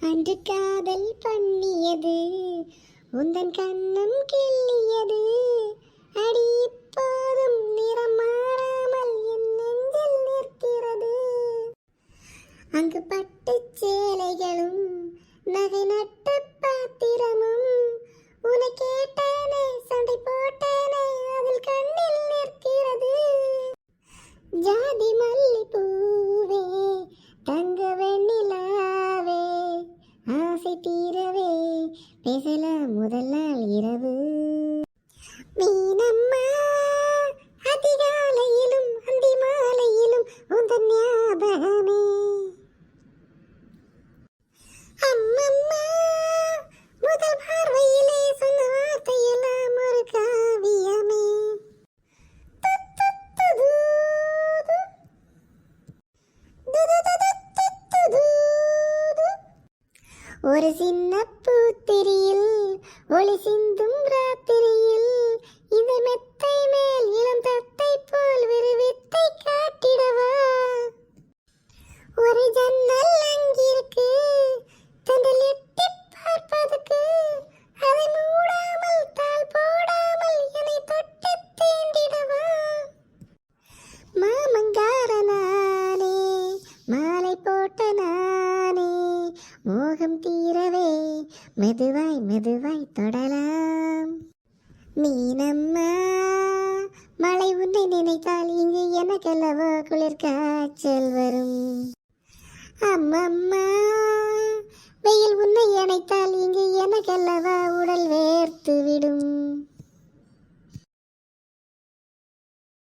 அன்று காதல் பண்ணியது உந்தன் கண்ணம் கிள்ளியது. அடி இப்போதும் நிறம் மாறாமல் என் நெஞ்சில் நிற்கிறது. அங்கு பட்டு சேலைகளும் நகை நட்டு பாத்திரமும் உன்னை கேட்டேனே சண்டை போட்டேனே அதில் கண்ணில் நிற்கிறது. ஜாதி மல்லி பூவே தங்க வெண்ணிலாவே ஆசை தீரவே பேசலாம் முதல் நாள் இரவு. மீனம்மா அதிகாலையிலும் அந்தி மாலையிலும் உந்தன் ஞாபகமே. அம்மம்மா முதல் பார்வையிலே சொன்ன வார்த்தையெல்லாம் ஒரு காவியமே. ஒரு சின்ன பூத்திரியில் ஒளி சிந்தும் ராத்திரியில் இந்த மெத்தை மேல் இளம் தத்தை போல் விருவித்தை காட்டிடவா. ஒரு ஜன்னல் அங்கிருக்கு தண்டல் எட்டி பார்ப்பதற்கு. அதை மூடாமல் தாள் போடாமல் என்னை தொட்டு தீண்டிடவா. மாமங்கார நானே மாலை போட்ட நானே மோகம் தீரவே மெதுவாய் மெதுவாய் தொடலாம். மீனம்மா மழை உன்னை நினைத்தால் இங்கு எனக்கல்லவோ குளிர் காய்ச்சல் வரும். அம்மம்மா வெயில் உன்னை அணைத்தால் இங்கு எனக்கல்லவா உடல் வேர்த்து விடும்.